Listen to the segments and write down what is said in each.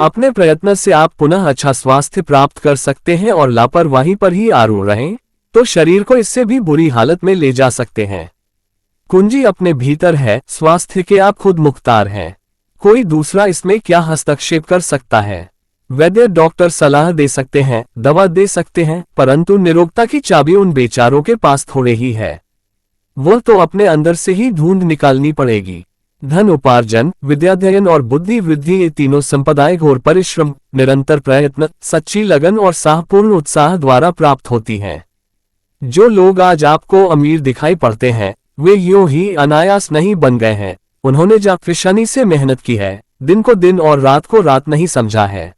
अपने प्रयत्न से आप पुनः अच्छा स्वास्थ्य प्राप्त कर सकते हैं और लापरवाही पर ही आरूढ़ रहें तो शरीर को इससे भी बुरी हालत में ले जा सकते हैं। कुंजी अपने भीतर है, स्वास्थ्य के आप खुद मुख्तार हैं। कोई दूसरा इसमें क्या हस्तक्षेप कर सकता है? वैद्य डॉक्टर सलाह दे सकते हैं, दवा दे सकते हैं, परंतु निरोगता की चाबी उन बेचारों के पास थोड़े ही है। वह तो अपने अंदर से ही ढूंढ निकालनी पड़ेगी। धन उपार्जन, विद्याध्ययन और बुद्धि वृद्धि ये तीनों संपदाएं घोर परिश्रम, निरंतर प्रयत्न, सच्ची लगन और साहपूर्ण उत्साह द्वारा प्राप्त होती हैं। जो लोग आज आपको अमीर दिखाई पड़ते हैं वे यूं ही अनायास नहीं बन गए हैं। उन्होंने जाफिशानी से मेहनत की है, दिन को दिन और रात को रात नहीं समझा है।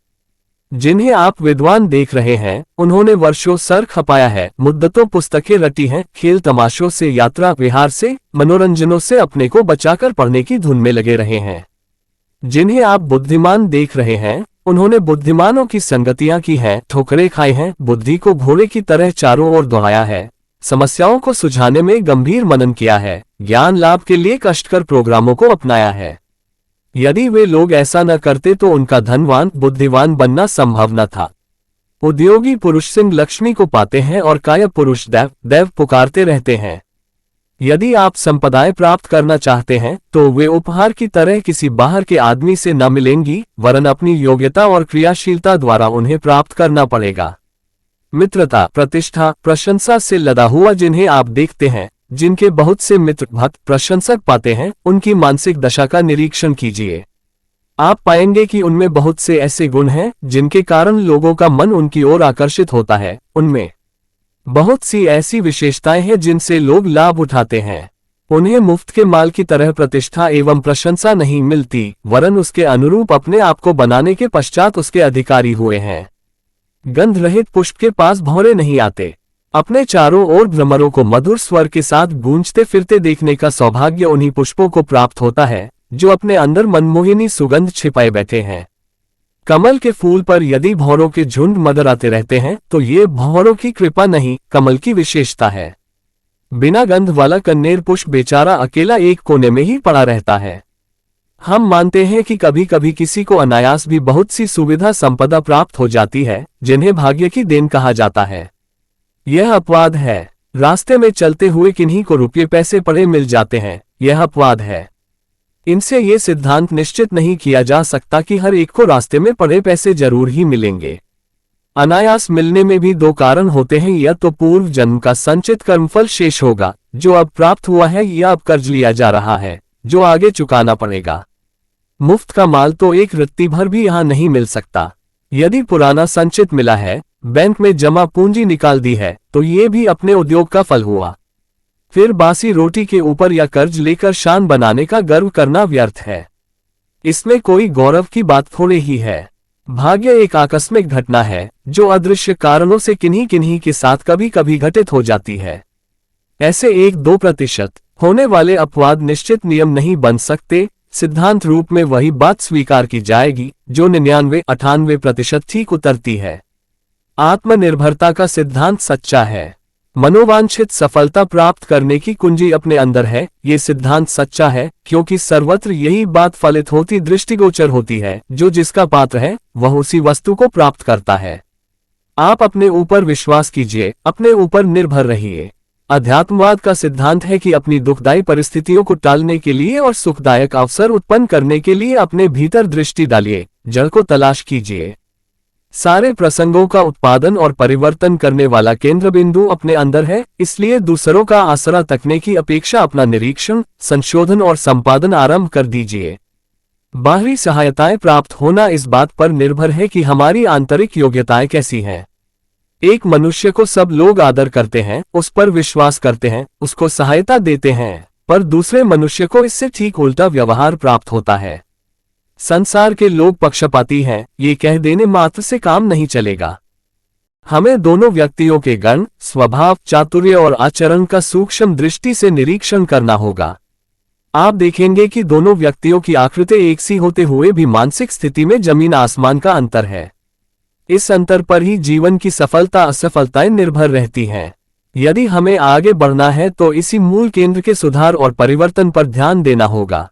जिन्हें आप विद्वान देख रहे हैं उन्होंने वर्षों सर खपाया है, मुद्दतों पुस्तकें रटी हैं, खेल तमाशों से, यात्रा विहार से, मनोरंजनों से अपने को बचाकर पढ़ने की धुन में लगे रहे हैं। जिन्हें आप बुद्धिमान देख रहे हैं उन्होंने बुद्धिमानों की संगतियां की हैं, ठोकरें खाई हैं, बुद्धि को घोड़े की तरह चारों ओर दौड़ाया है, समस्याओं को सुलझाने में गंभीर मनन किया है, ज्ञान लाभ के लिए कष्टकर प्रोग्रामों को अपनाया है। यदि वे लोग ऐसा न करते तो उनका धनवान बुद्धिवान बनना संभव न था। उद्योगी पुरुष सिंह लक्ष्मी को पाते हैं और काय पुरुष दैव दैव पुकारते रहते हैं। यदि आप संपदाएं प्राप्त करना चाहते हैं तो वे उपहार की तरह किसी बाहर के आदमी से न मिलेंगी, वरन अपनी योग्यता और क्रियाशीलता द्वारा उन्हें प्राप्त करना पड़ेगा। मित्रता, प्रतिष्ठा, प्रशंसा से लदा हुआ जिन्हें आप देखते हैं, जिनके बहुत से मित्र भक्त प्रशंसक पाते हैं, उनकी मानसिक दशा का निरीक्षण कीजिए। आप पाएंगे कि उनमें बहुत से ऐसे गुण हैं जिनके कारण लोगों का मन उनकी ओर आकर्षित होता है। उनमें बहुत सी ऐसी विशेषताएं हैं जिनसे लोग लाभ उठाते हैं। उन्हें मुफ्त के माल की तरह प्रतिष्ठा एवं प्रशंसा नहीं मिलती, वरन उसके अनुरूप अपने आप को बनाने के पश्चात उसके अधिकारी हुए हैं। गंध रहित पुष्प के पास भौरे नहीं आते। अपने चारों ओर भ्रमरों को मधुर स्वर के साथ गूंजते फिरते देखने का सौभाग्य उन्हीं पुष्पों को प्राप्त होता है जो अपने अंदर मनमोहिनी सुगंध छिपाए बैठे हैं। कमल के फूल पर यदि भौरों के झुंड मंडराते रहते हैं तो ये भौरों की कृपा नहीं, कमल की विशेषता है। बिना गंध वाला कन्नेर पुष्प बेचारा अकेला एक कोने में ही पड़ा रहता है। हम मानते हैं कि कभी कभी किसी को अनायास भी बहुत सी सुविधा संपदा प्राप्त हो जाती है जिन्हें भाग्य की देन कहा जाता है। यह अपवाद है। रास्ते में चलते हुए किन्हीं को रुपये पैसे पड़े मिल जाते हैं, यह अपवाद है। इनसे ये सिद्धांत निश्चित नहीं किया जा सकता कि हर एक को रास्ते में पड़े पैसे जरूर ही मिलेंगे। अनायास मिलने में भी दो कारण होते हैं, या तो पूर्व जन्म का संचित कर्मफल शेष होगा जो अब प्राप्त हुआ है, या अब कर्ज लिया जा रहा है जो आगे चुकाना पड़ेगा। मुफ्त का माल तो एक रत्ती भर भी यहां नहीं मिल सकता। यदि पुराना संचित मिला है, बैंक में जमा पूंजी निकाल दी है, तो ये भी अपने उद्योग का फल हुआ। फिर बासी रोटी के ऊपर या कर्ज लेकर शान बनाने का गर्व करना व्यर्थ है। इसमें कोई गौरव की बात थोड़ी ही है। भाग्य एक आकस्मिक घटना है जो अदृश्य कारणों से किन्हीं किन्हीं के साथ कभी कभी घटित हो जाती है। ऐसे 1-2% होने वाले अपवाद निश्चित नियम नहीं बन सकते। सिद्धांत रूप में वही बात स्वीकार की जाएगी जो 99-98% ठीक उतरती है। आत्मनिर्भरता का सिद्धांत सच्चा है। मनोवांछित सफलता प्राप्त करने की कुंजी अपने अंदर है। ये सिद्धांत सच्चा है क्योंकि सर्वत्र यही बात फलित होती दृष्टिगोचर होती है, जो जिसका पात्र है वह उसी वस्तु को प्राप्त करता है। आप अपने ऊपर विश्वास कीजिए, अपने ऊपर निर्भर रहिए। अध्यात्मवाद का सिद्धांत है कि अपनी दुखदायी परिस्थितियों को टालने के लिए और सुखदायक अवसर उत्पन्न करने के लिए अपने भीतर दृष्टि डालिए, जड़ को तलाश कीजिए। सारे प्रसंगों का उत्पादन और परिवर्तन करने वाला केंद्र बिंदु अपने अंदर है, इसलिए दूसरों का आसरा तकने की अपेक्षा अपना निरीक्षण, संशोधन और संपादन आरंभ कर दीजिए। बाहरी सहायताएं प्राप्त होना इस बात पर निर्भर है कि हमारी आंतरिक योग्यताएं कैसी हैं। एक मनुष्य को सब लोग आदर करते हैं, उस पर विश्वास करते हैं, उसको सहायता देते हैं, पर दूसरे मनुष्य को इससे ठीक उल्टा व्यवहार प्राप्त होता है। संसार के लोग पक्षपाती हैं, ये कह देने मात्र से काम नहीं चलेगा। हमें दोनों व्यक्तियों के गुण, स्वभाव, चातुर्य और आचरण का सूक्ष्म दृष्टि से निरीक्षण करना होगा। आप देखेंगे कि दोनों व्यक्तियों की आकृति एक सी होते हुए भी मानसिक स्थिति में जमीन आसमान का अंतर है। इस अंतर पर ही जीवन की सफलता असफलताएं निर्भर रहती हैं। यदि हमें आगे बढ़ना है तो इसी मूल केंद्र के सुधार और परिवर्तन पर ध्यान देना होगा।